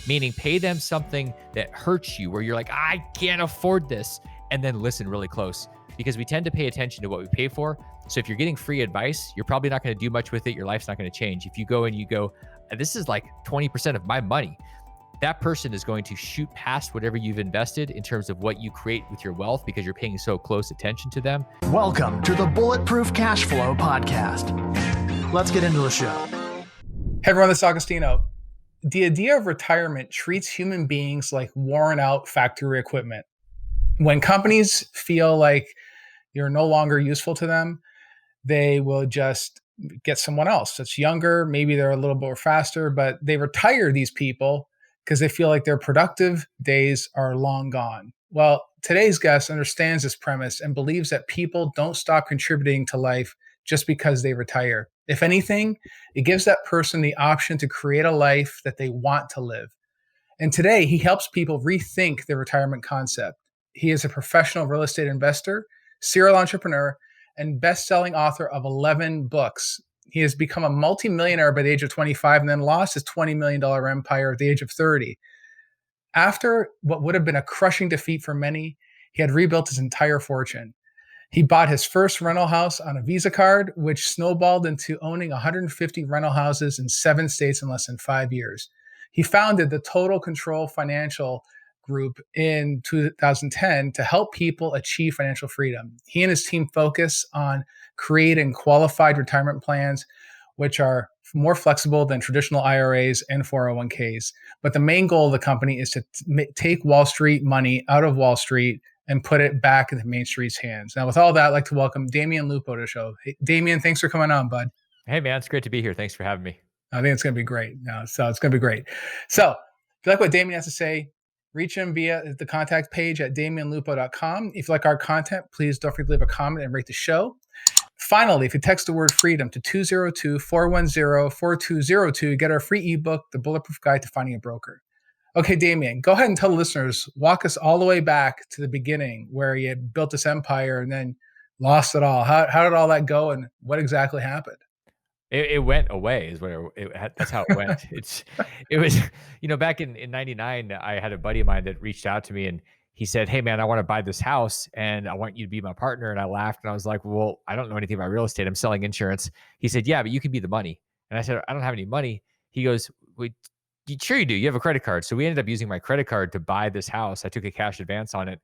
meaning pay them something that hurts you where you're like, I can't afford this. And then listen really close because we tend to pay attention to what we pay for. So if you're getting free advice, you're probably not going to do much with it. Your life's not going to change. If you go and you go, this is like 20% of my money, that person is going to shoot past whatever you've invested in terms of what you create with your wealth because you're paying so close attention to them. Welcome to the Bulletproof Cashflow podcast. Let's get into the show. Hey everyone, this is Augustino. The idea of retirement treats human beings like worn out factory equipment. When companies feel like you're no longer useful to them, they will just get someone else that's younger. Maybe they're a little bit more faster, but they retire these people because they feel like their productive days are long gone. Well, today's guest understands this premise and believes that people don't stop contributing to life just because they retire. If anything, it gives that person the option to create a life that they want to live. And today, he helps people rethink their retirement concept. He is a professional real estate investor, serial entrepreneur, and best-selling author of 11 books. He has become a multi-millionaire by the age of 25 and then lost his $20 million empire at the age of 30. After what would have been a crushing defeat for many, he had rebuilt his entire fortune. He bought his first rental house on a Visa card, which snowballed into owning 150 rental houses in 7 states in less than 5 years. He founded the Total Control Financial Group in 2010 to help people achieve financial freedom. He and his team focus on creating qualified retirement plans, which are more flexible than traditional IRAs and 401ks. But the main goal of the company is to take Wall Street money out of Wall Street and put it back into Main Street's hands. Now, with all that, I'd like to welcome Damion Lupo to the show. Hey, Damion, thanks for coming on, bud. Hey, man, it's great to be here. Thanks for having me. I think it's going to be great. So it's going to be great. So if you like what Damion has to say, reach him via the contact page at DamionLupo.com. If you like our content, please don't forget to leave a comment and rate the show. Finally, if you text the word freedom to 202-410-4202, get our free ebook, The Bulletproof Guide to Finding a Broker. Okay, Damion, go ahead and tell the listeners, walk us all the way back to the beginning where you had built this empire and then lost it all. How did all that go and what exactly happened? It went away is what that's how it went. It was, back in 99, I had a buddy of mine that reached out to me and he said, hey man, I want to buy this house and I want you to be my partner. And I laughed and I was like, well, I don't know anything about real estate. I'm selling insurance. He said, yeah, but you can be the money. And I said, I don't have any money. He goes, wait, sure you do. You have a credit card. So we ended up using my credit card to buy this house. I took a cash advance on it.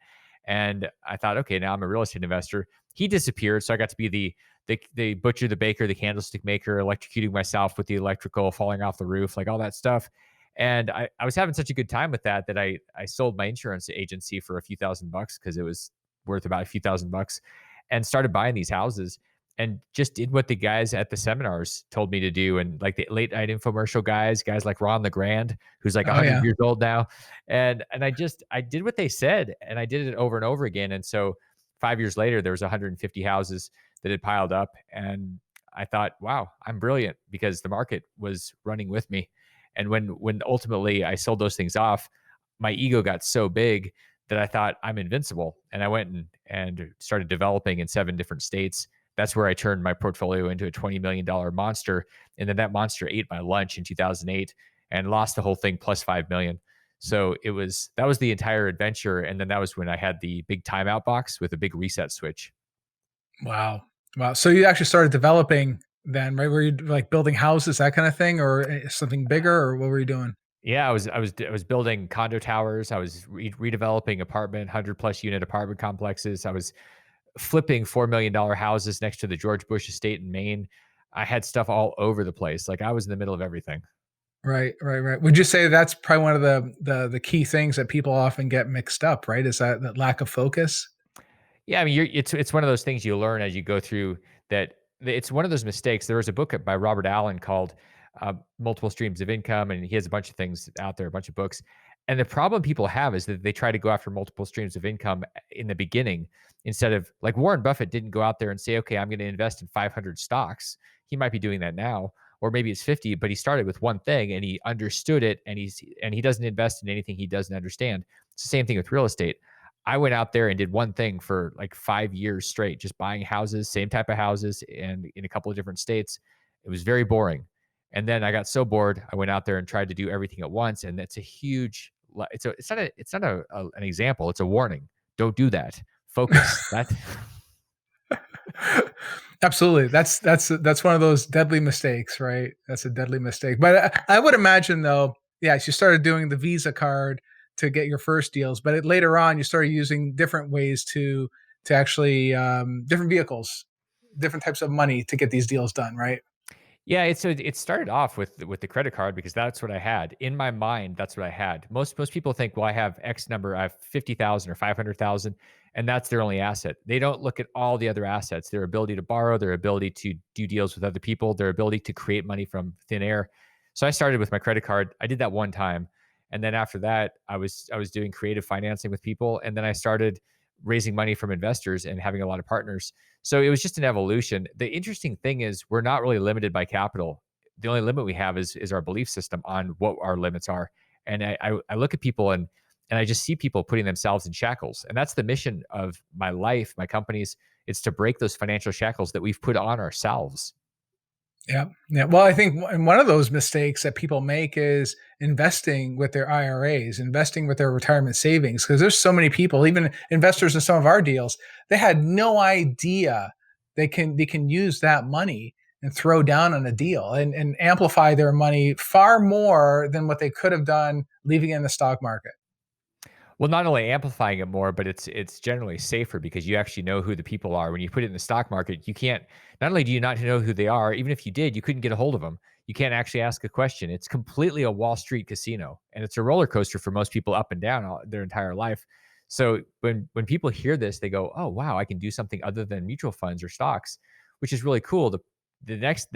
And I thought, okay, now I'm a real estate investor. He disappeared. So I got to be the butcher, the baker, the candlestick maker, electrocuting myself with the electrical, falling off the roof, like all that stuff. And I was having such a good time with that I sold my insurance agency for a few $1,000s because it was worth about a few $1,000 and started buying these houses and just did what the guys at the seminars told me to do. And like the late night infomercial guys like Ron LeGrand, who's like 100 years old now. And I did what they said and I did it over and over again. And so 5 years later, there was 150 houses that had piled up. And I thought, wow, I'm brilliant because the market was running with me. And when ultimately I sold those things off, my ego got so big that I thought I'm invincible. And I went and started developing in 7 different states. That's where I turned my portfolio into a $20 million monster. And then that monster ate my lunch in 2008 and lost the whole thing plus 5 million. So that was the entire adventure. And then that was when I had the big timeout box with a big reset switch. Wow. So you actually started developing then, right? Were you like building houses, that kind of thing, or something bigger, or what were you doing? Yeah, I was building condo towers. I was redeveloping 100+ unit apartment complexes. I was flipping $4 million houses next to the George Bush estate in Maine. I had stuff all over the place. Like I was in the middle of everything. Right. Would you say that's probably one of the key things that people often get mixed up, right? Is that lack of focus? Yeah, I mean, it's one of those things you learn as you go through that. It's one of those mistakes. There was a book by Robert Allen called Multiple Streams of Income, and he has a bunch of things out there, a bunch of books. And the problem people have is that they try to go after multiple streams of income in the beginning instead of like Warren Buffett didn't go out there and say, okay, I'm going to invest in 500 stocks. He might be doing that now, or maybe it's 50, but he started with one thing and he understood it, and he doesn't invest in anything he doesn't understand. It's the same thing with real estate. I went out there and did one thing for like 5 years straight, just buying houses, same type of houses, and in a couple of different states. It was very boring. And then I got so bored, I went out there and tried to do everything at once. And it's a huge, it's not an example. It's a warning. Don't do that. Focus. That Absolutely. That's one of those deadly mistakes, right? That's a deadly mistake. But I would imagine though, yes, you started doing the Visa card to get your first deals, but later on you started using different ways to actually different vehicles, different types of money to get these deals done, right? Yeah, it started off with the credit card because that's what I had in my mind. That's what I had. Most people think, well, I have X number, I have 50,000 or 500,000, and that's their only asset. They don't look at all the other assets: their ability to borrow, their ability to do deals with other people, their ability to create money from thin air. So I started with my credit card. I did that one time, and then after that, I was doing creative financing with people, and then I started raising money from investors and having a lot of partners. So it was just an evolution. The interesting thing is we're not really limited by capital. The only limit we have is our belief system on what our limits are. And I look at people and I just see people putting themselves in shackles. And that's the mission of my life, my companies. It's to break those financial shackles that we've put on ourselves. Yeah. Yeah. Well, I think one of those mistakes that people make is investing with their IRAs, investing with their retirement savings. Because there's so many people, even investors in some of our deals, they had no idea they can use that money and throw down on a deal and amplify their money far more than what they could have done leaving it in the stock market. Well, not only amplifying it more, but it's generally safer because you actually know who the people are. When you put it in the stock market, you can't. Not only do you not know who they are, even if you did, you couldn't get a hold of them. You can't actually ask a question. It's completely a Wall Street casino, and it's a roller coaster for most people, up and down their entire life. So when people hear this, they go, "Oh wow, I can do something other than mutual funds or stocks," which is really cool. The next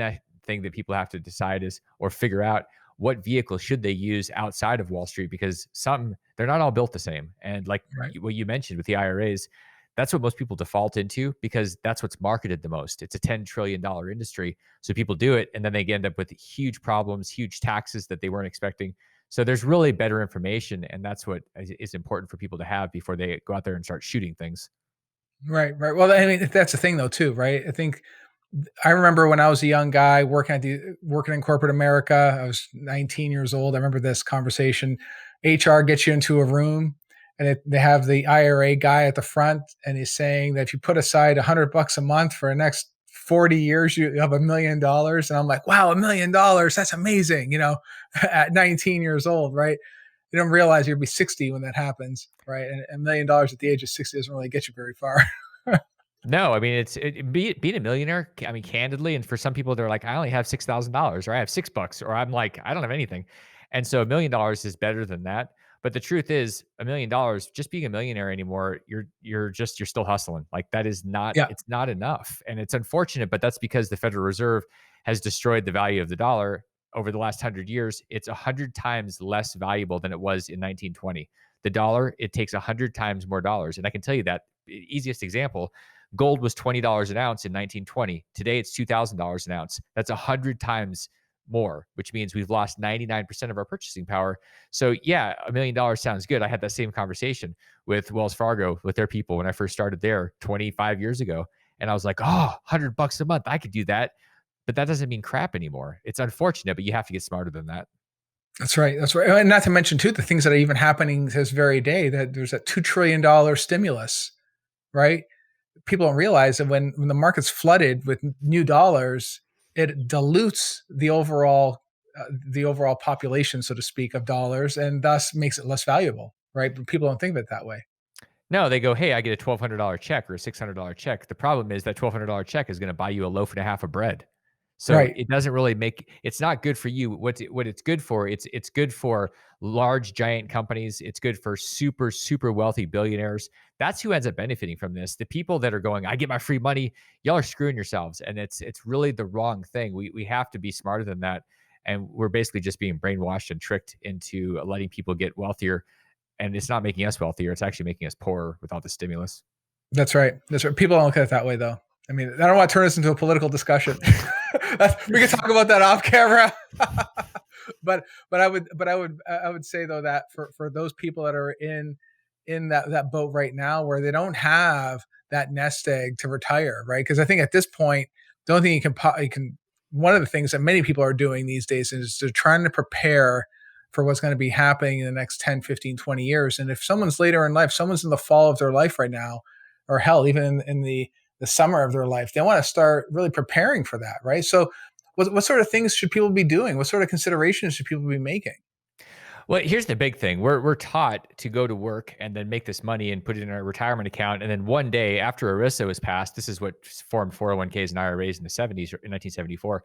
thing that people have to decide is or figure out what vehicle should they use outside of Wall Street, because some they're not all built the same. And like Right. what you mentioned with the IRAs, that's what most people default into because that's what's marketed the most. It's a $10 trillion industry. So people do it and then they end up with huge problems, huge taxes that they weren't expecting. So there's really better information. And that's what is important for people to have before they go out there and start shooting things. Right. Right. Well, I mean, that's the thing though, too, right? I think I remember when I was a young guy working in corporate America. I was 19 years old. I remember this conversation. HR gets you into a room, and they have the IRA guy at the front, and he's saying that if you put aside $100 a month for the next 40 years, you have $1 million. And I'm like, wow, $1 million, that's amazing. At 19 years old, right? You don't realize you'll be 60 when that happens, right? And $1 million at the age of 60 doesn't really get you very far. No, I mean being a millionaire. I mean, candidly, and for some people, they're like, I only have $6,000, or I have $6, or I'm like, I don't have anything, and so $1 million is better than that. But the truth is, $1 million, just being a millionaire anymore, you're still hustling. Like that is not, Yeah, it's not enough, and it's unfortunate, but that's because the Federal Reserve has destroyed the value of the dollar over the last 100 years. It's 100 times less valuable than it was in 1920. The dollar, it takes 100 times more dollars, and I can tell you that easiest example. Gold was $20 an ounce in 1920. Today it's $2,000 an ounce. That's 100 times more, which means we've lost 99% of our purchasing power. So yeah, $1 million sounds good. I had that same conversation with Wells Fargo, with their people when I first started there 25 years ago. And I was like, oh, $100 a month, I could do that. But that doesn't mean crap anymore. It's unfortunate, but you have to get smarter than that. that's right. That's right. And not to mention too, the things that are even happening this very day, that there's a $2 trillion stimulus, right? People don't realize that when the market's flooded with new dollars, it dilutes the overall population, so to speak, of dollars, and thus makes it less valuable, right? But people don't think of it that way. No, they go, hey, I get a $1,200 check or a $600 check. The problem is that $1,200 check is going to buy you a loaf and a half of bread. So Right. it doesn't really make it's not good for you. What it's good for, it's good for large giant companies. It's good for super super wealthy billionaires. That's who ends up benefiting from this. The people that are going, I get my free money, y'all are screwing yourselves, and it's really the wrong thing. We have to be smarter than that, and we're basically just being brainwashed and tricked into letting people get wealthier, and it's not making us wealthier. It's actually making us poorer with all the stimulus. That's right. That's right. People don't look at it that way, though. I mean, I don't want to turn this into a political discussion. We can talk about that off camera. but I would say though that for those people that are in that boat right now, where they don't have that nest egg to retire, right? Because I think at this point, the only thing you can one of the things that many people are doing these days is they're trying to prepare for what's going to be happening in the next 10, 15, 20 years. And if someone's later in life, someone's in the fall of their life right now, or hell, even in the summer of their life, they want to start really preparing for that, right? So what sort of things should people be doing? What sort of considerations should people be making? Well, here's the big thing. We're taught to go to work and then make this money and put it in our retirement account. And then one day after ERISA was passed, this is what formed 401ks and IRAs in the 70s or in 1974.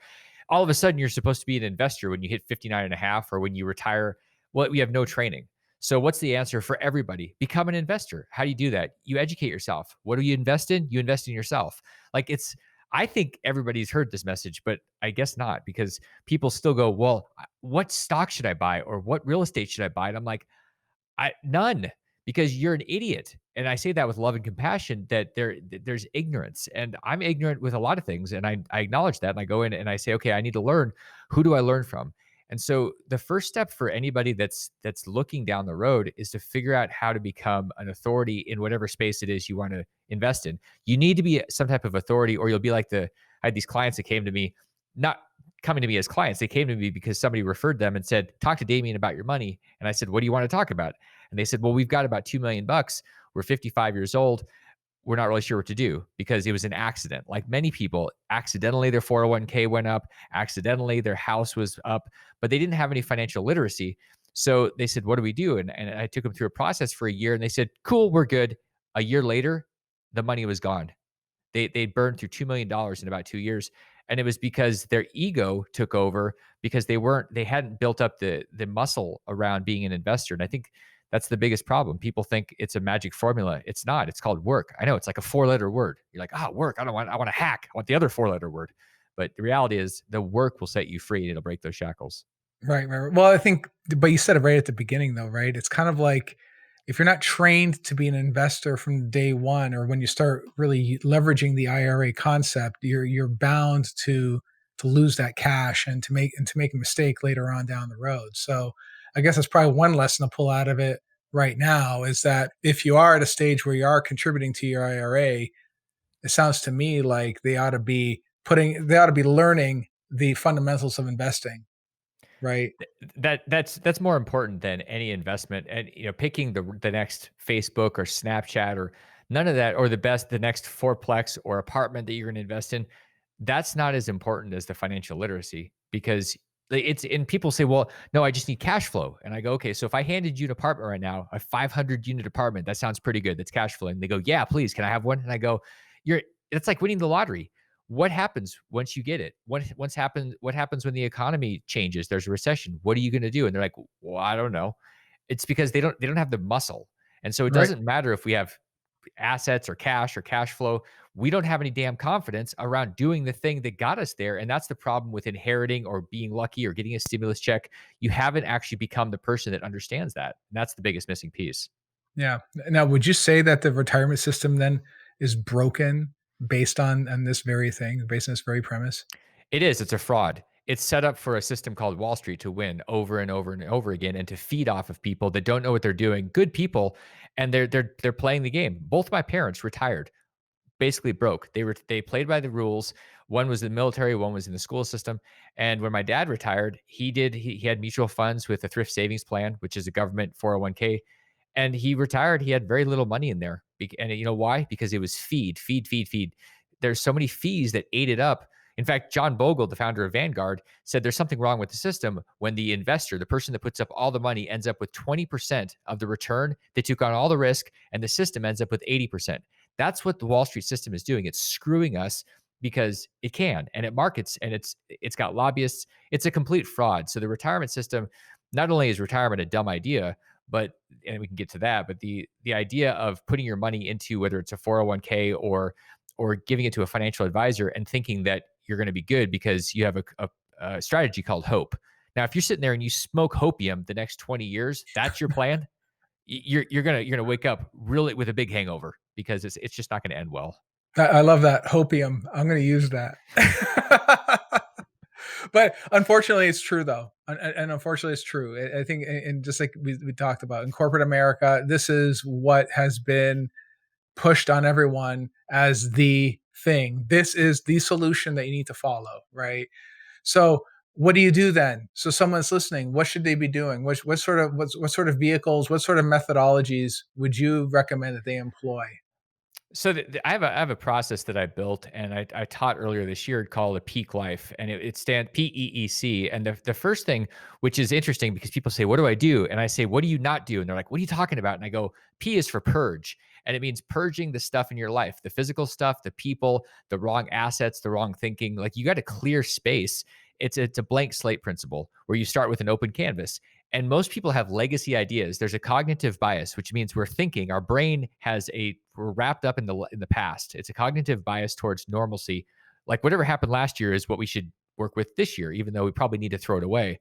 All of a sudden, you're supposed to be an investor when you hit 59 and a half or when you retire. Well, we have no training. So what's the answer for everybody? Become an investor. How do you do that? You educate yourself. What do you invest in? You invest in yourself. Like I think everybody's heard this message, but I guess not, because people still go, well, what stock should I buy or what real estate should I buy? And I'm like, none, because you're an idiot. And I say that with love and compassion, that there's ignorance, and I'm ignorant with a lot of things. And I acknowledge that. And I go in and I say, okay, I need to learn. Who do I learn from? And so the first step for anybody that's looking down the road is to figure out how to become an authority in whatever space it is you want to invest in. You need to be some type of authority, or you'll be like I had these clients that came to me, not coming to me as clients. They came to me because somebody referred them and said, talk to Damion about your money. And I said, what do you want to talk about? And they said, well, we've got about 2 million bucks. We're 55 years old. We're not really sure what to do because it was an accident. Like many people, accidentally their 401k went up, accidentally their house was up, but they didn't have any financial literacy. So they said, what do we do? And I took them through a process for a year, and they said, cool, we're good. A year later, the money was gone. They burned through $2 million in about 2 years. And it was because their ego took over, because they hadn't built up the muscle around being an investor. And I think that's the biggest problem. People think it's a magic formula. It's not. It's called work. I know it's like a 4-letter word. You're like, work. I want to hack. I want the other 4-letter word. But the reality is the work will set you free and it'll break those shackles. Right, right. Well, I think, but you said it right at the beginning, though, right? It's kind of like if you're not trained to be an investor from day one, or when you start really leveraging the IRA concept, you're bound to lose that cash and to make a mistake later on down the road. So, I guess that's probably one lesson to pull out of it right now is that if you are at a stage where you are contributing to your IRA, it sounds to me like they ought to be learning the fundamentals of investing, right? That's more important than any investment. And picking the next Facebook or Snapchat or none of that, or the next fourplex or apartment that you're going to invest in, that's not as important as the financial literacy, because it's and people say, well, no, I just need cash flow. And I go, okay, so if I handed you an apartment right now, a 500 unit apartment, that sounds pretty good. That's cash flow. And they go, yeah, please, can I have one? And I go, it's like winning the lottery. What happens once you get it? What happens when the economy changes? There's a recession. What are you going to do? And they're like, well, I don't know. It's because they don't have the muscle. And so it Right. doesn't matter if we have assets or cash flow. We don't have any damn confidence around doing the thing that got us there. And that's the problem with inheriting or being lucky or getting a stimulus check. You haven't actually become the person that understands that. And that's the biggest missing piece. Yeah. Now, would you say that the retirement system then is broken based on this very thing, based on this very premise? It is. It's a fraud. It's set up for a system called Wall Street to win over and over and over again, and to feed off of people that don't know what they're doing. Good people, and they're playing the game. Both my parents retired basically broke. They played by the rules. One was in the military, one was in the school system. And when my dad retired, he had mutual funds with a thrift savings plan, which is a government 401k. And he retired. He had very little money in there. And you know why? Because it was feed, feed, feed, feed. There's so many fees that ate it up. In fact, John Bogle, the founder of Vanguard, said there's something wrong with the system when the investor, the person that puts up all the money, ends up with 20% of the return. They took on all the risk, and the system ends up with 80%. That's what the Wall Street system is doing. It's screwing us because it can, and it markets, and it's got lobbyists. It's a complete fraud. So the retirement system, not only is retirement a dumb idea, but and we can get to that, but the idea of putting your money into whether it's a 401k or giving it to a financial advisor and thinking that you're going to be good because you have a strategy called hope. Now, if you're sitting there and you smoke hopium the next 20 years, that's your plan. You're gonna wake up really with a big hangover because it's just not going to end well. I love that hopium. I'm going to use that. But unfortunately, it's true though, and unfortunately, it's true. I think, and just like we talked about in corporate America, this is what has been pushed on everyone as the thing. This is the solution that you need to follow, right? So what do you do then? So someone's listening. What should they be doing? What sort of vehicles? What sort of methodologies would you recommend that they employ? So I have a process that I built and I taught earlier this year called a peak life, and it stands PEEC. And the first thing, which is interesting because people say, "What do I do?" And I say, "What do you not do?" And they're like, "What are you talking about?" And I go, "P is for purge." And it means purging the stuff in your life, the physical stuff, the people, the wrong assets, the wrong thinking. Like you got to clear space. It's a blank slate principle where you start with an open canvas. And most people have legacy ideas. There's a cognitive bias, which means we're thinking, our brain we're wrapped up in the past. It's a cognitive bias towards normalcy. Like whatever happened last year is what we should work with this year, even though we probably need to throw it away.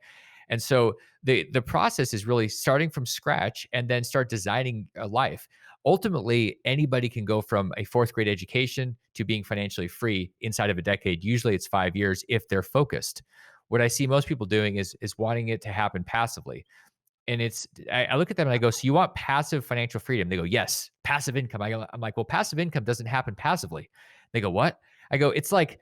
And so the process is really starting from scratch and then start designing a life. Ultimately, anybody can go from a fourth grade education to being financially free inside of a decade. Usually it's 5 years if they're focused. What I see most people doing is wanting it to happen passively. And I look at them and I go, so you want passive financial freedom? They go, yes, passive income. I'm like, well, passive income doesn't happen passively. They go, what? I go, it's like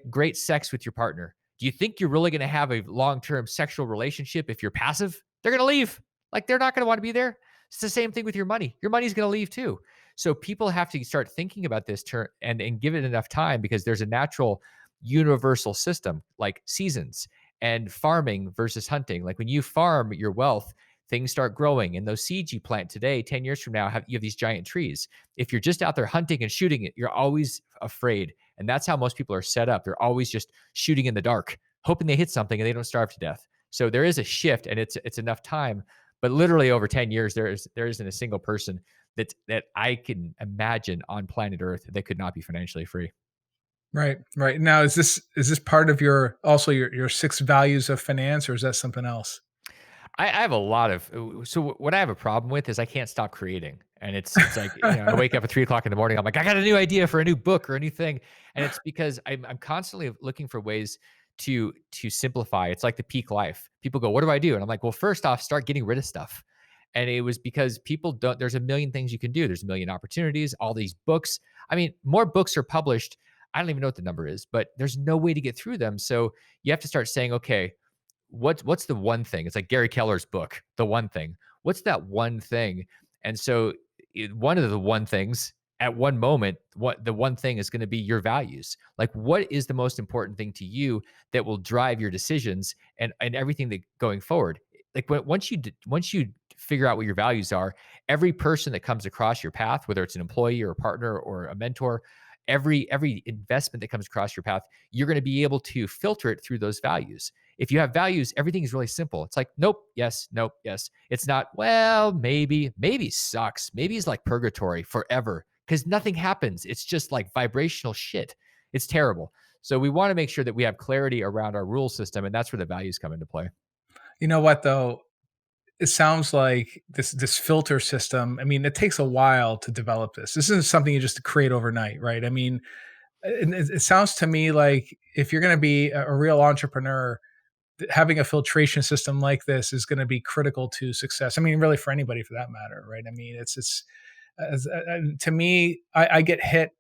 great sex with your partner. Do you think you're really going to have a long-term sexual relationship if you're passive? They're going to leave. Like they're not going to want to be there. It's the same thing with your money. Your money's going to leave too. So people have to start thinking about this turn and give it enough time because there's a natural universal system like seasons and farming versus hunting. Like when you farm your wealth, things start growing. And those seeds you plant today, 10 years from now, you have these giant trees. If you're just out there hunting and shooting it, you're always afraid. And that's how most people are set up. They're always just shooting in the dark, hoping they hit something and they don't starve to death. So there is a shift and it's enough time. But literally over 10 years, there isn't a single person that I can imagine on planet Earth that could not be financially free. Right, right. Now, is this part of your 6 values of finance, or is that something else? I have a lot of what I have a problem with is I can't stop creating. And it's like, I wake up at 3 o'clock in the morning. I'm like, I got a new idea for a new book or a new thing. And it's because I'm constantly looking for ways to simplify. It's like the peak life. People go, what do I do? And I'm like, well, first off, start getting rid of stuff. And it was because people don't, there's a million things you can do. There's a million opportunities, all these books. I mean, more books are published. I don't even know what the number is, but there's no way to get through them. So you have to start saying, okay, what's the one thing? It's like Gary Keller's book, The One Thing. What's that one thing? And so one of the one things at one moment, what the one thing is going to be your values. Like what is the most important thing to you that will drive your decisions and everything that going forward? Like once you figure out what your values are, every person that comes across your path, whether it's an employee or a partner or a mentor, every investment that comes across your path, you're going to be able to filter it through those values. If you have values, everything is really simple. It's like, nope, yes, nope, yes. It's not, well, maybe sucks. Maybe it's like purgatory forever because nothing happens. It's just like vibrational shit. It's terrible. So we want to make sure that we have clarity around our rule system, and that's where the values come into play. You know what though? It sounds like this filter system. I mean, it takes a while to develop this. This isn't something you just create overnight, right? I mean, it sounds to me like if you're going to be a real entrepreneur, having a filtration system like this is going to be critical to success. I mean, really for anybody for that matter, right? I mean, to me, I get hit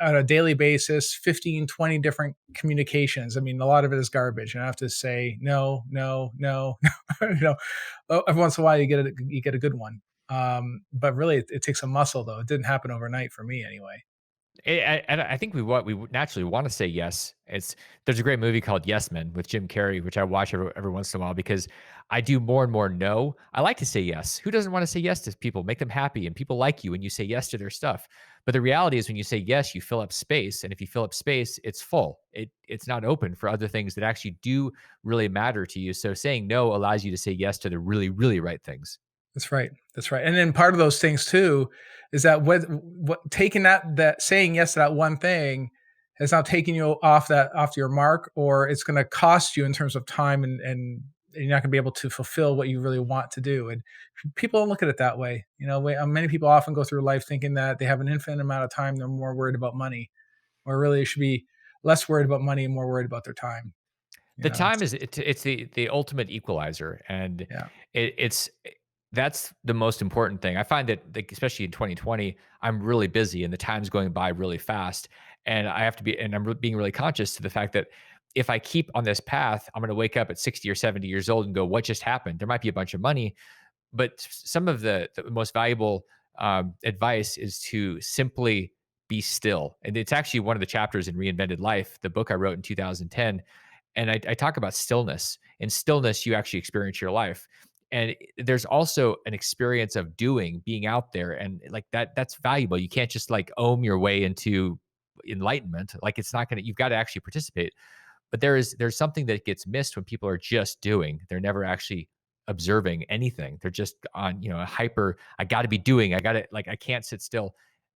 on a daily basis, 15, 20 different communications. I mean, a lot of it is garbage. And I have to say, no, no, no, every once in a while you get a good one. But really it takes a muscle though. It didn't happen overnight for me anyway. And I think we naturally want to say yes. There's a great movie called Yes Men with Jim Carrey, which I watch every once in a while because I do more and more no. I like to say yes. Who doesn't want to say yes to people, make them happy, and people like you when you say yes to their stuff. But the reality is, when you say yes, you fill up space, and if you fill up space, it's full. It's not open for other things that actually do really matter to you. So saying no allows you to say yes to the really, really right things. That's right. That's right. And then part of those things too is that what taking that saying yes to that one thing has now taken you off your mark, or it's going to cost you in terms of time, and you're not going to be able to fulfill what you really want to do. And people don't look at it that way. Many people often go through life thinking that they have an infinite amount of time. They're more worried about money, or really they should be less worried about money and more worried about their time. The time is it's the ultimate equalizer, and Yeah. it's that's the most important thing. I find that, like, especially in 2020, I'm really busy and the time's going by really fast, and I have to be, and I'm being really conscious to the fact that if I keep on this path, I'm going to wake up at 60 or 70 years old and go, what just happened? There might be a bunch of money, but some of the most valuable advice is to simply be still. And it's actually one of the chapters in Reinvented Life, the book I wrote in 2010. And I talk about stillness. In stillness, you actually experience your life. And there's also an experience of doing, being out there, and like that's valuable. You can't just like ohm your way into enlightenment. Like it's not gonna, you've got to actually participate. But there's something that gets missed when people are just doing. They're never actually observing anything. They're just on, a hyper, I got to be doing. I got to, like, I can't sit still.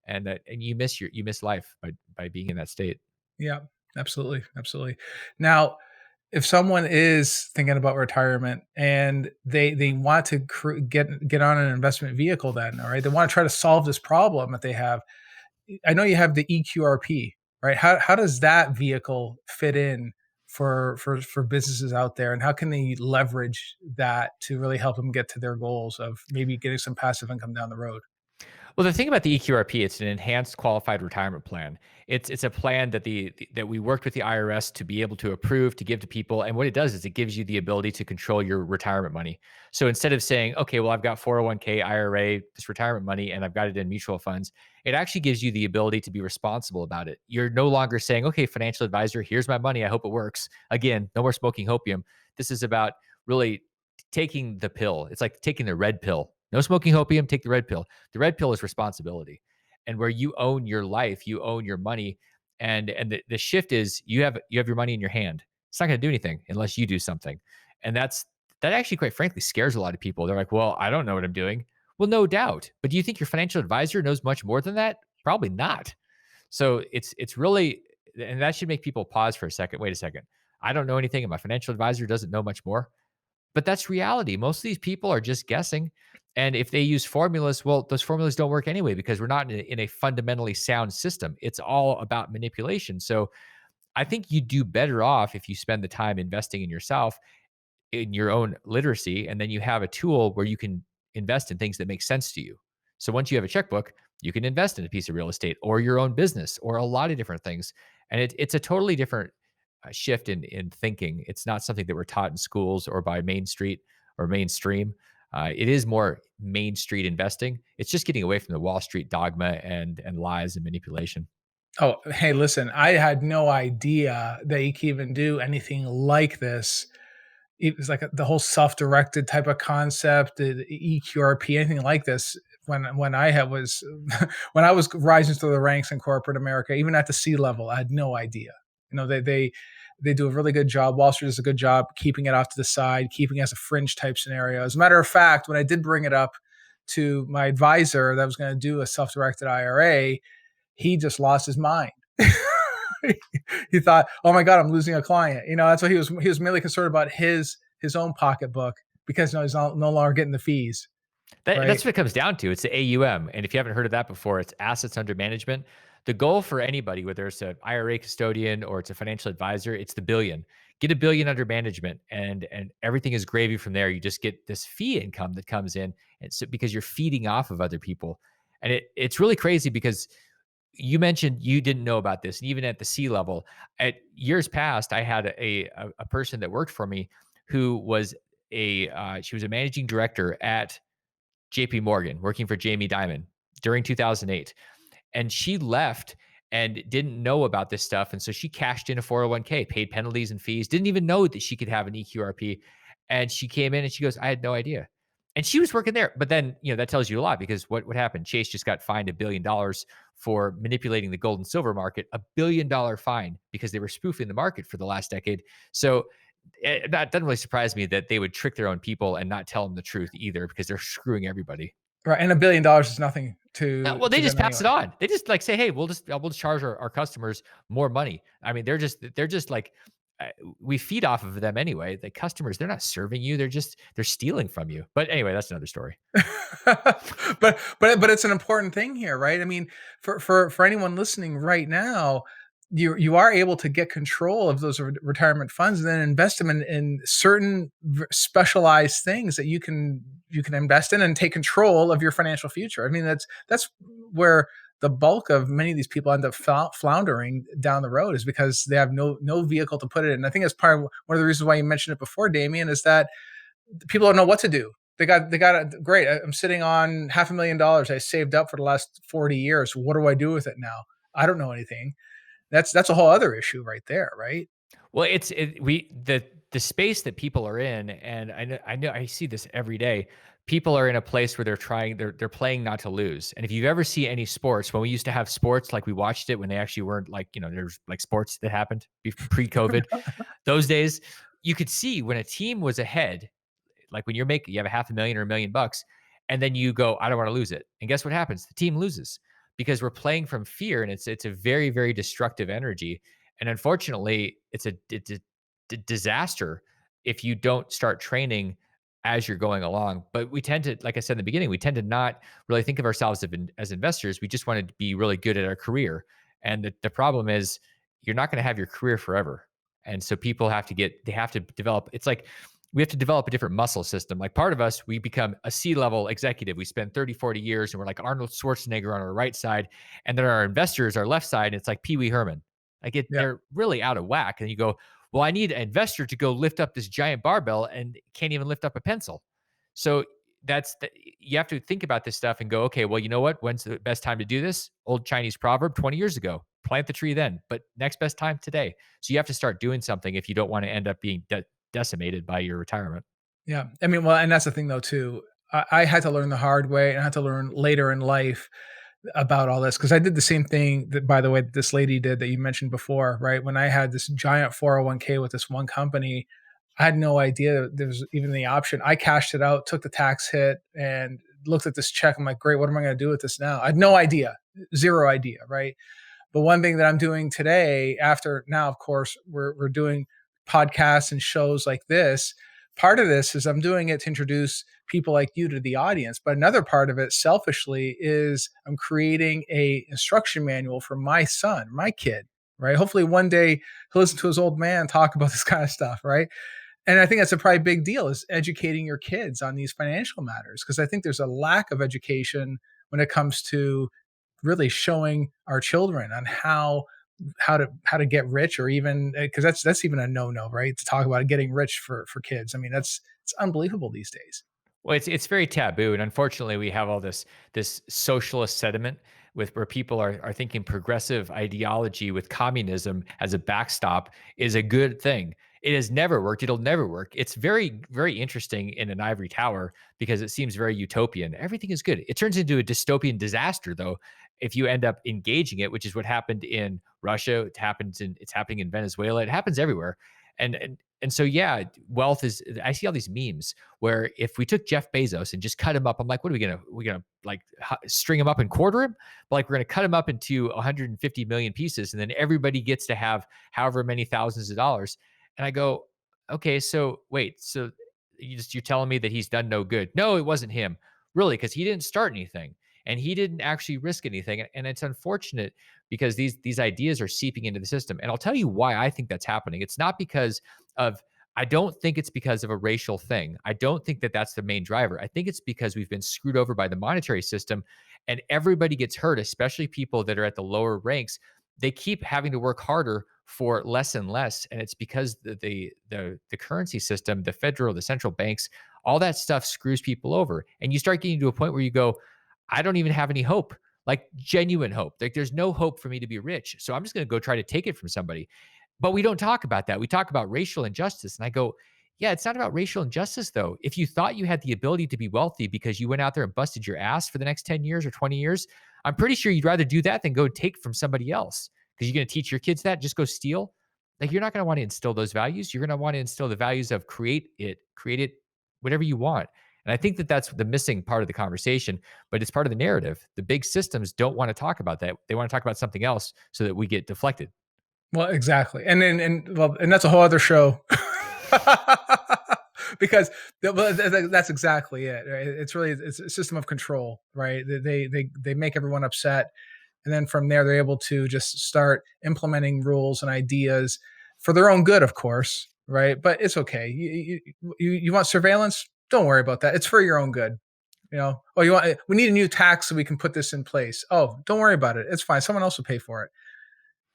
And you miss life by being in that state. Yeah, absolutely. Absolutely. Now, if someone is thinking about retirement and they want to get on an investment vehicle, then, all right, they want to try to solve this problem that they have. I know you have the EQRP, right? How does that vehicle fit in for businesses out there, and how can they leverage that to really help them get to their goals of maybe getting some passive income down the road? Well, the thing about the EQRP, it's an enhanced qualified retirement plan. It's a plan that that we worked with the IRS to be able to approve to give to people. And what it does is it gives you the ability to control your retirement money. So instead of saying, okay, well, I've got 401k, IRA, this retirement money, and I've got it in mutual funds, it actually gives you the ability to be responsible about it. You're no longer saying, okay, financial advisor, here's my money. I hope it works. Again, no more smoking opium. This is about really taking the pill. It's like taking the red pill. No smoking opium, take the red pill. The red pill is responsibility. And where you own your life, you own your money. And the shift is you have your money in your hand. It's not going to do anything unless you do something. And that actually, quite frankly, scares a lot of people. They're like, well, I don't know what I'm doing. Well, no doubt. But do you think your financial advisor knows much more than that? Probably not. So it's really, and that should make people pause for a second. Wait a second. I don't know anything, and my financial advisor doesn't know much more. But that's reality. Most of these people are just guessing. And if they use formulas, well, those formulas don't work anyway because we're not in a fundamentally sound system. It's all about manipulation. So I think you do better off if you spend the time investing in yourself, in your own literacy, and then you have a tool where you can invest in things that make sense to you. So once you have a checkbook, you can invest in a piece of real estate or your own business or a lot of different things. And it's a totally different shift in thinking. It's not something that we're taught in schools or by Main Street or mainstream. It is more Main Street investing. It's just getting away from the Wall Street dogma and lies and manipulation. Oh, hey, listen, I had no idea that you can even do anything like this. It was like the whole self-directed type of concept, the EQRP, anything like this. When I had was when I was rising through the ranks in corporate America, even at the C level, I had no idea. They do a really good job. Wall Street does a good job keeping it off to the side, keeping it as a fringe type scenario. As a matter of fact, when I did bring it up to my advisor that was going to do a self-directed IRA, he just lost his mind. He thought, "Oh my God, I'm losing a client." That's what he was. He was mainly concerned about his own pocketbook because he's no longer getting the fees, That's right? what it comes down to. It's the AUM. And if you haven't heard of that before, it's assets under management. The goal for anybody, whether it's an IRA custodian or it's a financial advisor, it's the billion. Get a billion under management, and everything is gravy from there. You just get this fee income that comes in, and so because you're feeding off of other people. And it's really crazy because you mentioned you didn't know about this, and even at the C level, at years past, I had a person that worked for me who was she was a managing director at JP Morgan, working for Jamie Dimon during 2008. And she left and didn't know about this stuff. And so she cashed in a 401k, paid penalties and fees, didn't even know that she could have an EQRP. And she came in and she goes, I had no idea. And she was working there. But then, that tells you a lot because what happened? Chase just got fined $1 billion for manipulating the gold and silver market, $1 billion fine because they were spoofing the market for the last decade. So that doesn't really surprise me that they would trick their own people and not tell them the truth either because they're screwing everybody. Right, and $1 billion is nothing Well, they to just them pass anyway. it on. They just like say, "Hey, we'll just charge our customers more money." I mean, they're just like uh, we feed off of them anyway. The customers, they're not serving you. They're stealing from you. But anyway, that's another story. But it's an important thing here, right? I mean, for anyone listening right now, you are able to get control of those retirement funds and then invest them in certain specialized things that you can invest in and take control of your financial future. I mean, that's where the bulk of many of these people end up floundering down the road is because they have no vehicle to put it in. I think that's part of one of the reasons why you mentioned it before, Damion, is that people don't know what to do. They got great. I'm sitting on $500,000 I saved up for the last 40 years. What do I do with it now? I don't know anything. That's a whole other issue right there, right? Well, the space that people are in, and I know I see this every day. People are in a place where they're playing not to lose. And if you've ever seen any sports, when we used to have sports, like we watched it when they actually weren't like, there's like sports that happened pre-COVID, those days, you could see when a team was ahead, like when you have a half a million or $1 million, and then you go, I don't want to lose it. And guess what happens? The team loses because we're playing from fear, and it's a very, very destructive energy. And unfortunately, it's a disaster if you don't start training as you're going along. But we tend to, like I said in the beginning, we tend to not really think of ourselves as investors. We just want to be really good at our career. And the problem is you're not going to have your career forever. And so people they have to develop, it's like we have to develop a different muscle system. Like part of us, we become a C-level executive. We spend 30, 40 years and we're like Arnold Schwarzenegger on our right side. And then our investors, our left side, it's like Pee Wee Herman. Yeah. They're really out of whack. And you go, well, I need an investor to go lift up this giant barbell and can't even lift up a pencil. So you have to think about this stuff and go, okay, well, you know what? When's the best time to do this? Old Chinese proverb, 20 years ago, plant the tree then, but next best time today. So you have to start doing something if you don't want to end up being decimated by your retirement. Yeah. I mean, well, and that's the thing though, too. I had to learn the hard way, and I had to learn later in life about all this, because I did the same thing that, by the way, this lady did that you mentioned before, right? When I had this giant 401k with this one company, I had no idea there was even the option. I cashed it out, took the tax hit, and looked at this check. I'm like, great, what am I going to do with this now? I had no idea, zero idea, right? But one thing that I'm doing today, after now, of course, we're doing podcasts and shows like this. Part of this is I'm doing it to introduce people like you to the audience, but another part of it, selfishly, is I'm creating a instruction manual for my son, my kid, right? Hopefully, one day he'll listen to his old man talk about this kind of stuff, right? And I think that's a probably big deal, is educating your kids on these financial matters, because I think there's a lack of education when it comes to really showing our children on how to get rich, or even because that's even a no, right? To talk about getting rich for kids. I mean, it's unbelievable these days. Well, it's very taboo, and unfortunately, we have all this socialist sediment with where people are thinking progressive ideology with communism as a backstop is a good thing. It has never worked. It'll never work. It's very, very interesting in an ivory tower because it seems very utopian. Everything is good. It turns into a dystopian disaster, though, if you end up engaging it, which is what happened in Russia. It's happening in Venezuela. It happens everywhere. And so yeah, wealth is. I see all these memes where if we took Jeff Bezos and just cut him up, I'm like, what are we gonna like string him up and quarter him? But like we're gonna cut him up into 150 million pieces, and then everybody gets to have however many thousands of dollars. And I go, okay, so wait, so you're telling me that he's done no good? No, it wasn't him, really, because he didn't start anything and he didn't actually risk anything. And it's unfortunate because these ideas are seeping into the system. And I'll tell you why I think that's happening. It's not because of I don't think it's because of a racial thing. I don't think that that's the main driver. I think it's because we've been screwed over by the monetary system and everybody gets hurt, especially people that are at the lower ranks. They keep having to work harder for less and less. And it's because the currency system, the central banks, all that stuff screws people over. And you start getting to a point where you go, I don't even have any hope, like genuine hope. Like there's no hope for me to be rich. So I'm just going to go try to take it from somebody. But we don't talk about that. We talk about racial injustice. And I go, yeah, it's not about racial injustice, though. If you thought you had the ability to be wealthy because you went out there and busted your ass for the next 10 years or 20 years, I'm pretty sure you'd rather do that than go take from somebody else because you're going to teach your kids that, just go steal. Like you're not going to want to instill those values. You're going to want to instill the values of create it, whatever you want. And I think that that's the missing part of the conversation, but it's part of the narrative. The big systems don't want to talk about that. They want to talk about something else so that we get deflected. Well, exactly, and that's a whole other show. Because that's exactly it. Right? It's a system of control, right? They make everyone upset, and then from there they're able to just start implementing rules and ideas for their own good, of course, right? But it's okay. You want surveillance? Don't worry about that. It's for your own good. Oh, we need a new tax so we can put this in place. Oh, don't worry about it. It's fine. Someone else will pay for it.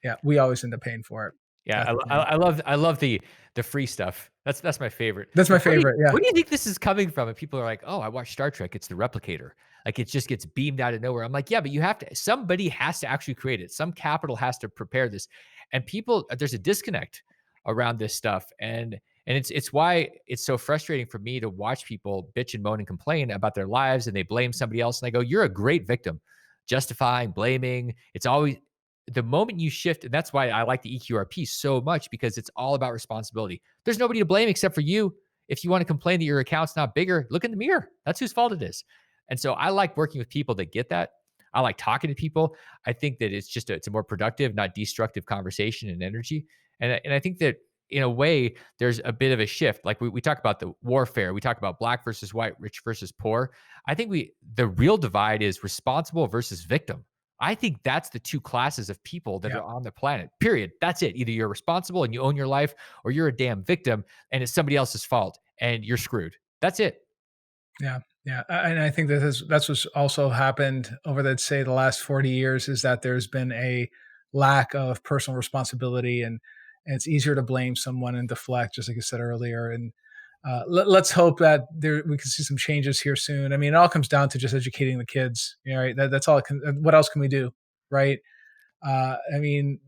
Yeah, we always end up paying for it. Yeah, That's the thing. I love the free stuff. That's my favorite. That's my Like, favorite. Yeah. where do you think this is coming from? And people are like, "Oh, I watch Star Trek. It's the replicator. Like it just gets beamed out of nowhere." I'm like, "Yeah, but you have to. Somebody has to actually create it. Some capital has to prepare this." And people, there's a disconnect around this stuff, and it's why it's so frustrating for me to watch people bitch and moan and complain about their lives, and they blame somebody else, and I go, "You're a great victim." Justifying, blaming. It's always the moment you shift, and that's why I like the EQRP so much because it's all about responsibility. There's nobody to blame except for you. If you want to complain that your account's not bigger, look in the mirror. That's whose fault it is. And so I like working with people that get that. I like talking to people. I think that it's a more productive, not destructive conversation and energy. And I think that in a way, there's a bit of a shift. Like we talk about the warfare, we talk about black versus white, rich versus poor. I think the real divide is responsible versus victim. I think that's the two classes of people that Yeah. are on the planet. Period. That's it. Either you're responsible and you own your life, or you're a damn victim and it's somebody else's fault and you're screwed. That's it. Yeah, yeah, and I think that's what's also happened over, let's say, the last 40 years is that there's been a lack of personal responsibility, and it's easier to blame someone and deflect, just like you said earlier. And let's hope that we can see some changes here soon. I mean, it all comes down to just educating the kids, right? That's all. What else can we do, right? I mean,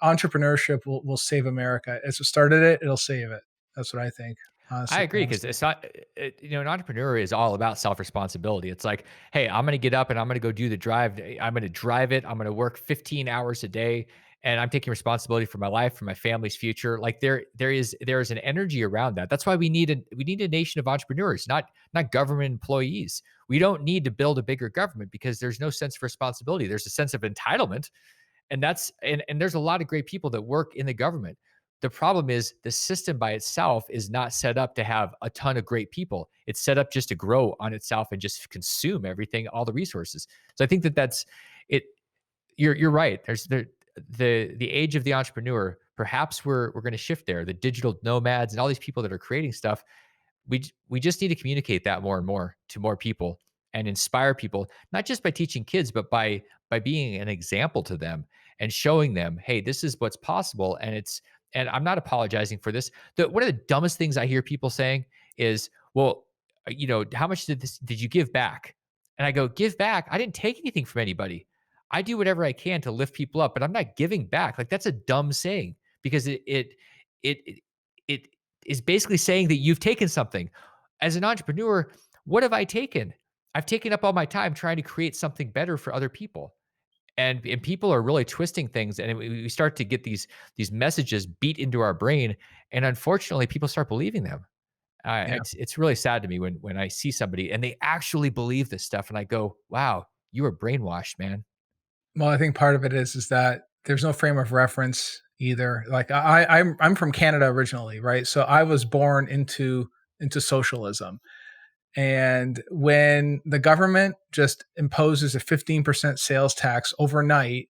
entrepreneurship will save America. As it started it, it'll save it. That's what I think. I Honestly, agree because it's not, an entrepreneur is all about self responsibility. It's like, hey, I'm going to get up and I'm going to go do the drive. I'm going to drive it. I'm going to work 15 hours a day, and I'm taking responsibility for my life, for my family's future. Like there is an energy around that. That's why we need a nation of entrepreneurs, not government employees. We don't need to build a bigger government because there's no sense of responsibility. There's a sense of entitlement, and there's a lot of great people that work in the government. The problem is the system by itself is not set up to have a ton of great people. It's set up just to grow on itself and just consume everything, all the resources. So I think that's it. You're right. There's the age of the entrepreneur. Perhaps we're going to shift there. The digital nomads and all these people that are creating stuff, we just need to communicate that more and more to more people and inspire people, not just by teaching kids, but by being an example to them and showing them, hey, this is what's possible. And I'm not apologizing for this. One of the dumbest things I hear people saying is, well, how much did you give back? And I go, give back? I didn't take anything from anybody. I do whatever I can to lift people up, but I'm not giving back. Like that's a dumb saying because it it is basically saying that you've taken something. As an entrepreneur, what have I taken? I've taken up all my time trying to create something better for other people. And people are really twisting things, and we start to get these messages beat into our brain, and unfortunately, people start believing them. yeah. It's really sad to me when I see somebody and they actually believe this stuff, and I go, "Wow, you were brainwashed, man." Well, I think part of it is that there's no frame of reference either. Like I'm from Canada originally, right? So I was born into socialism. And when the government just imposes a 15% sales tax overnight,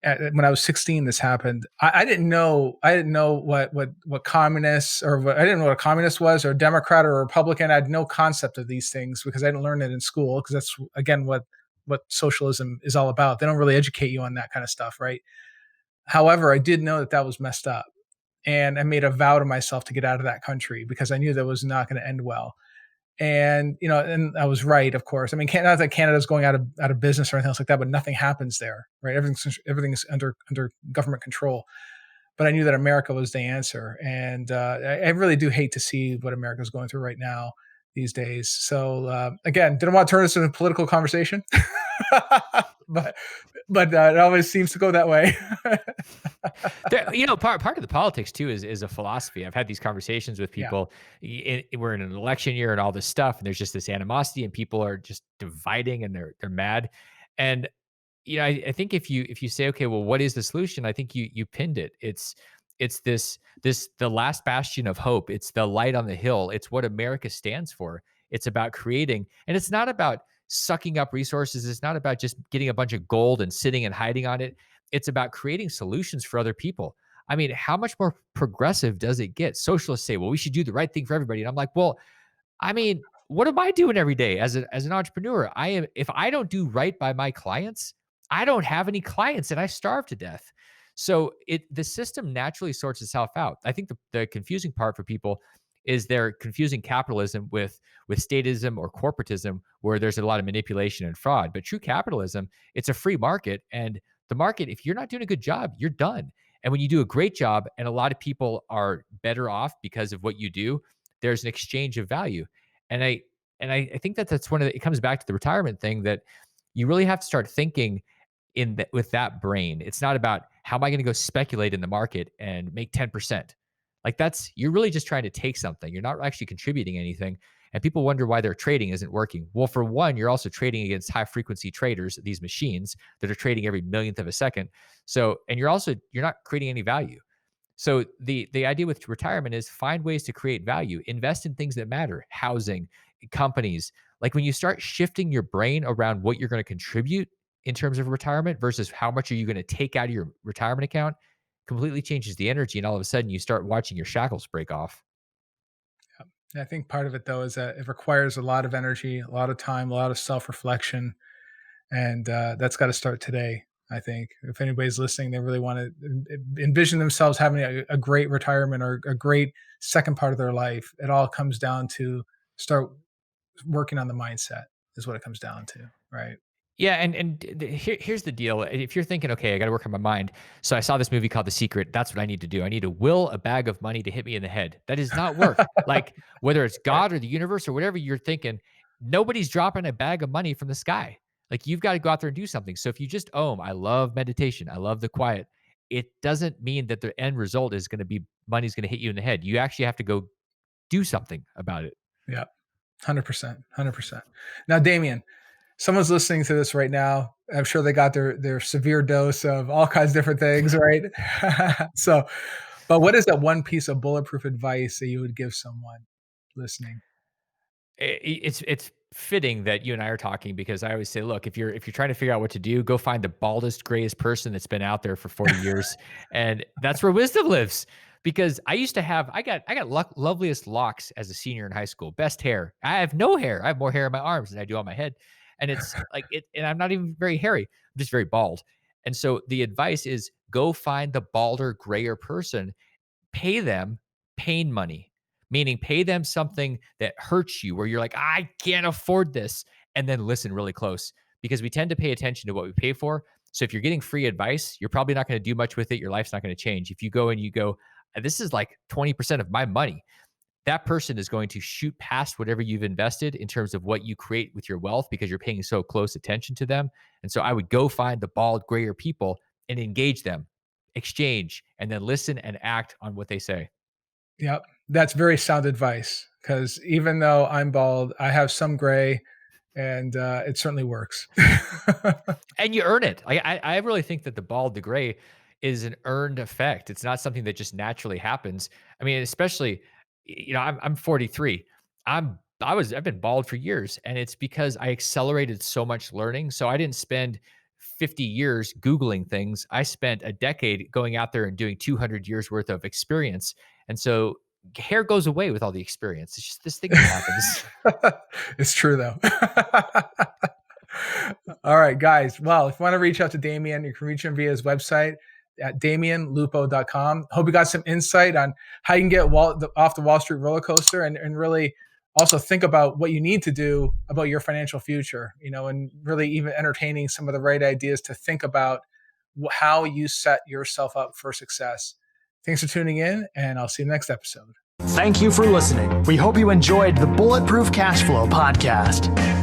when I was 16, this happened. I didn't know. I didn't know what communists I didn't know what a communist was or a Democrat or a Republican. I had no concept of these things because I didn't learn it in school. Because that's again what socialism is all about. They don't really educate you on that kind of stuff, right? However, I did know that that was messed up, and I made a vow to myself to get out of that country because I knew that was not going to end well. And and I was right, of course. I mean, not that Canada's going out of business or anything else like that, but nothing happens there, right? Everything's under government control. But I knew that America was the answer, and I really do hate to see what America's going through right now these days. So again, didn't want to turn this into a political conversation, but it always seems to go that way. Part of the politics too is a philosophy. I've had these conversations with Yeah, people. We're in an election year and all this stuff, and there's just this animosity, and people are just dividing, and they're mad. And I think if you say, okay, well, what is the solution? I think you pinned it. It's this the last bastion of hope. It's the light on the hill. It's what America stands for. It's about creating, and it's not about sucking up resources. It's not about just getting a bunch of gold and sitting and hiding on it. It's about creating solutions for other people. I mean, how much more progressive does it get? Socialists say, well, we should do the right thing for everybody. And I'm like, well, I mean, what am I doing every day as an entrepreneur? If I don't do right by my clients, I don't have any clients and I starve to death. So the system naturally sorts itself out. I think the confusing part for people is they're confusing capitalism with statism or corporatism, where there's a lot of manipulation and fraud. But true capitalism, it's a free market, and the market, if you're not doing a good job, you're done. And when you do a great job, and a lot of people are better off because of what you do, there's an exchange of value. And I think that's one of it comes back to the retirement thing, that you really have to start thinking with that brain. It's not about how am I going to go speculate in the market and make 10%. Like you're really just trying to take something. You're not actually contributing anything. And people wonder why their trading isn't working. Well, for one, you're also trading against high frequency traders, these machines that are trading every millionth of a second. So, and you're not creating any value. So the idea with retirement is find ways to create value, invest in things that matter, housing, companies. Like when you start shifting your brain around what you're going to contribute in terms of retirement versus how much are you going to take out of your retirement account, completely changes the energy. And all of a sudden you start watching your shackles break off. I think part of it, though, is that it requires a lot of energy, a lot of time, a lot of self-reflection, and that's got to start today. I think if anybody's listening, they really want to envision themselves having a great retirement or a great second part of their life. It all comes down to start working on the mindset is what it comes down to, right? Yeah, here's the deal. If you're thinking, okay, I got to work on my mind. So I saw this movie called The Secret. That's what I need to do. I need to will a bag of money to hit me in the head. That does not work. Like whether it's God or the universe or whatever you're thinking, nobody's dropping a bag of money from the sky. Like you've got to go out there and do something. So if you just I love meditation, I love the quiet. It doesn't mean that the end result is going to be money's going to hit you in the head. You actually have to go do something about it. Yeah, 100%, 100%. Now, Damion, someone's listening to this right now. I'm sure they got their severe dose of all kinds of different things, right? So, but what is that one piece of bulletproof advice that you would give someone listening? It's fitting that you and I are talking, because I always say, look, if you're trying to figure out what to do, go find the baldest, grayest person that's been out there for 40 years, and that's where wisdom lives. Because I got loveliest locks as a senior in high school, best hair. I have no hair. I have more hair in my arms than I do on my head, and it's like it. And I'm not even very hairy. I'm just very bald. And so the advice is go find the balder, grayer person, pay them pain money, meaning pay them something that hurts you, where you're like, I can't afford this. And then listen really close, because we tend to pay attention to what we pay for. So if you're getting free advice, you're probably not going to do much with it. Your life's not going to change. If you go and you go, this is like 20% of my money, that person is going to shoot past whatever you've invested in terms of what you create with your wealth, because you're paying so close attention to them. And so I would go find the bald, grayer people and engage them, exchange, and then listen and act on what they say. Yep. That's very sound advice, because even though I'm bald, I have some gray, and it certainly works. And you earn it. I really think that the bald, the gray is an earned effect. It's not something that just naturally happens. I mean, especially, I'm 43. I've been bald for years, and it's because I accelerated so much learning. So I didn't spend 50 years Googling things. I spent a decade going out there and doing 200 years worth of experience. And so hair goes away with all the experience. It's just this thing that happens. It's true, though. All right, guys. Well, if you want to reach out to Damion, you can reach him via his website at DamionLupo.com. Hope you got some insight on how you can get off the Wall Street roller coaster, and really also think about what you need to do about your financial future, and really even entertaining some of the right ideas to think about how you set yourself up for success. Thanks for tuning in, and I'll see you next episode. Thank you for listening. We hope you enjoyed the Bulletproof Cashflow podcast.